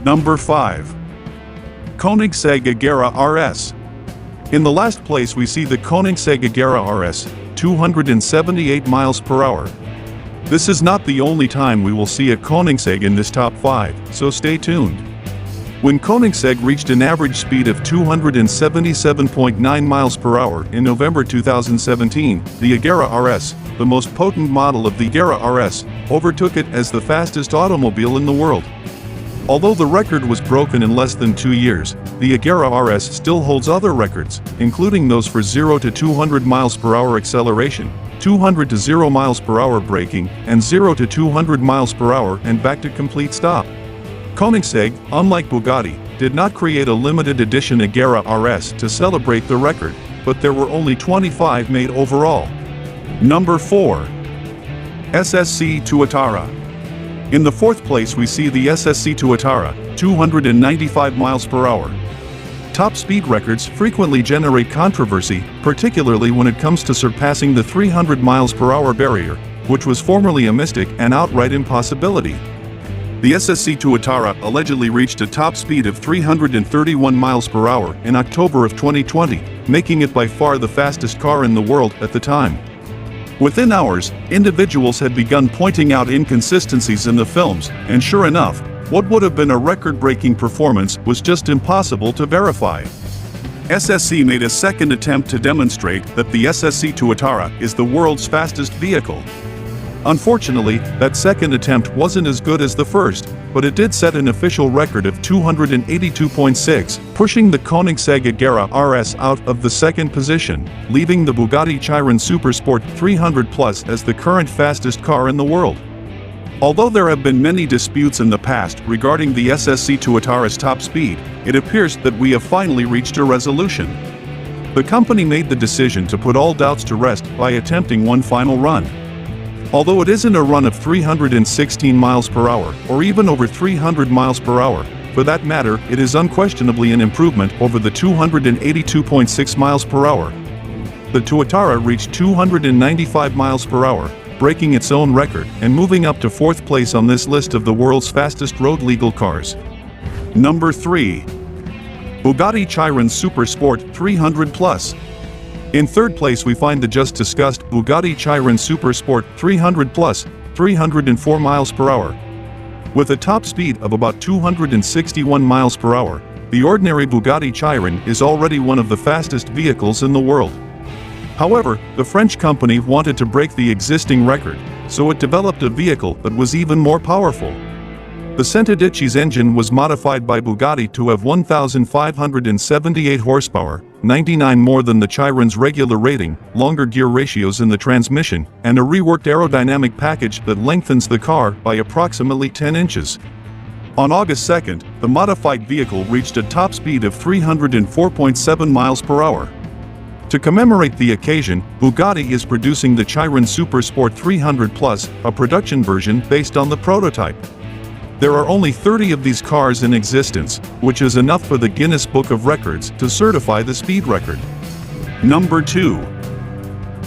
Number 5. Koenigsegg Agera RS. In the last place we see the Koenigsegg Agera RS, 278 miles per hour. This is not the only time we will see a Koenigsegg in this top 5, so stay tuned. When Koenigsegg reached an average speed of 277.9 miles per hour in November 2017, the Agera RS, the most potent model of the Agera RS, overtook it as the fastest automobile in the world. Although the record was broken in less than 2 years, the Agera RS still holds other records, including those for 0 to 200 miles per hour acceleration, 200 to 0 miles per hour braking, and 0 to 200 miles per hour and back to complete stop. Koenigsegg, unlike Bugatti, did not create a limited edition Agera RS to celebrate the record, but there were only 25 made overall. Number 4. SSC Tuatara. In the 4th place we see the SSC Tuatara, 295 miles per hour. Top speed records frequently generate controversy, particularly when it comes to surpassing the 300 miles per hour barrier, which was formerly a mystic and outright impossibility. The SSC Tuatara allegedly reached a top speed of 331 miles per hour in October of 2020, making it by far the fastest car in the world at the time. Within hours, individuals had begun pointing out inconsistencies in the films, and sure enough, what would have been a record-breaking performance was just impossible to verify. SSC made a second attempt to demonstrate that the SSC Tuatara is the world's fastest vehicle. Unfortunately, that second attempt wasn't as good as the first, but it did set an official record of 282.6, pushing the Koenigsegg Agera RS out of the second position, leaving the Bugatti Chirron Super Sport 300 Plus as the current fastest car in the world. Although there have been many disputes in the past regarding the SSC Tuatara's top speed, it appears that we have finally reached a resolution. The company made the decision to put all doubts to rest by attempting one final run. Although it isn't a run of 316 miles per hour, or even over 300 miles per hour, for that matter, it is unquestionably an improvement over the 282.6 miles per hour. The Tuatara reached 295 miles per hour, breaking its own record and moving up to 4th place on this list of the world's fastest road-legal cars. Number 3. Bugatti Chirron Super Sport 300 Plus. In 3rd place we find the just discussed Bugatti Chirron Super Sport 300 Plus, 304 miles per hour. With a top speed of about 261 miles per hour, the ordinary Bugatti Chiron is already one of the fastest vehicles in the world. However, the French company wanted to break the existing record, so it developed a vehicle that was even more powerful. The Centodici's engine was modified by Bugatti to have 1,578 horsepower, 99 more than the Chiron's regular rating, longer gear ratios in the transmission, and a reworked aerodynamic package that lengthens the car by approximately 10 inches. On August 2nd, the modified vehicle reached a top speed of 304.7 miles per hour. To commemorate the occasion, Bugatti is producing the Chirron Super Sport 300 Plus, a production version based on the prototype. There are only 30 of these cars in existence, which is enough for the Guinness Book of Records to certify the speed record. Number 2.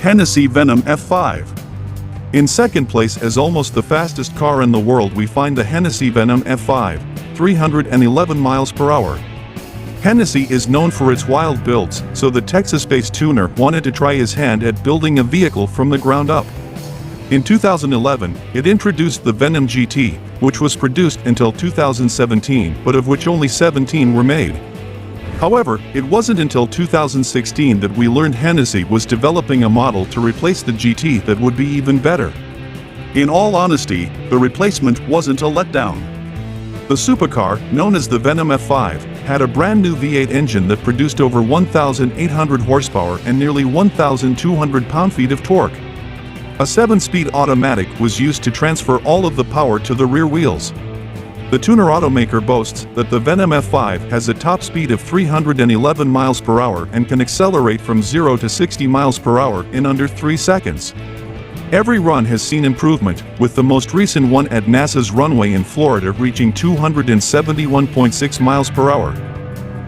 Hennessey Venom F5. In 2nd place as almost the fastest car in the world we find the Hennessey Venom F5, 311 miles per hour. Hennessey is known for its wild builds, so the Texas-based tuner wanted to try his hand at building a vehicle from the ground up. In 2011, it introduced the Venom GT, which was produced until 2017, but of which only 17 were made. However, it wasn't until 2016 that we learned Hennessey was developing a model to replace the GT that would be even better. In all honesty, the replacement wasn't a letdown. The supercar, known as the Venom F5, had a brand new V8 engine that produced over 1,800 horsepower and nearly 1,200 pound-feet of torque. A 7-speed automatic was used to transfer all of the power to the rear wheels. The tuner automaker boasts that the Venom F5 has a top speed of 311 miles per hour and can accelerate from 0 to 60 miles per hour in under 3 seconds. Every run has seen improvement, with the most recent one at NASA's runway in Florida reaching 271.6 miles per hour.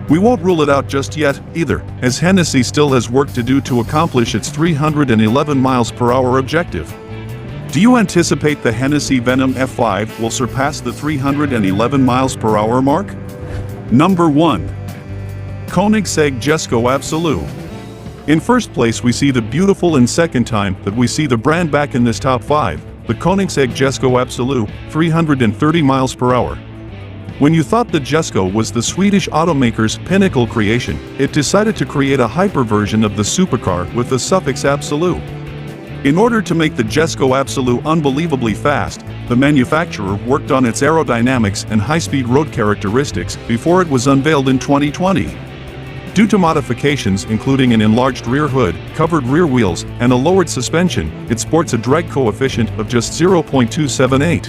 We won't rule it out just yet, either, as Hennessey still has work to do to accomplish its 311 miles per hour objective. Do you anticipate the Hennessey Venom F5 will surpass the 311 miles per hour mark? Number 1. Koenigsegg Jesko Absolut. In first place we see the beautiful and second time that we see the brand back in this top 5, the Koenigsegg Jesko Absolut, 330 miles per hour. When you thought the Jesco was the Swedish automaker's pinnacle creation, it decided to create a hyper version of the supercar with the suffix Absolut. In order to make the Jesko Absolut unbelievably fast, the manufacturer worked on its aerodynamics and high-speed road characteristics before it was unveiled in 2020. Due to modifications including an enlarged rear hood, covered rear wheels, and a lowered suspension, it sports a drag coefficient of just 0.278.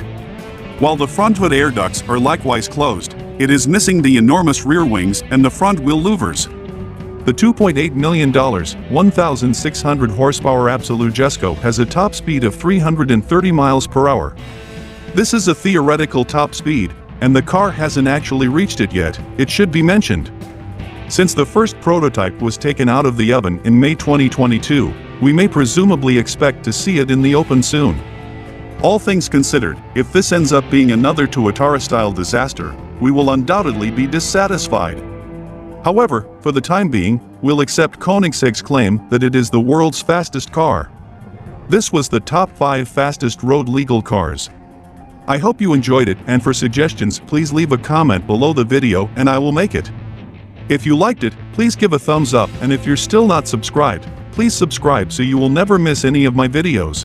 While the front hood air ducts are likewise closed, it is missing the enormous rear wings and the front wheel louvers. The $2.8 million, 1,600 horsepower Absolut Jesco has a top speed of 330 miles per hour. This is a theoretical top speed, and the car hasn't actually reached it yet, it should be mentioned. Since the first prototype was taken out of the oven in May 2022, we may presumably expect to see it in the open soon. All things considered, if this ends up being another Tuatara-style disaster, we will undoubtedly be dissatisfied. However, for the time being, we'll accept Koenigsegg's claim that it is the world's fastest car. This was the top 5 fastest road legal cars. I hope you enjoyed it, and for suggestions please leave a comment below the video and I will make it. If you liked it, please give a thumbs up, and if you're still not subscribed, please subscribe so you will never miss any of my videos.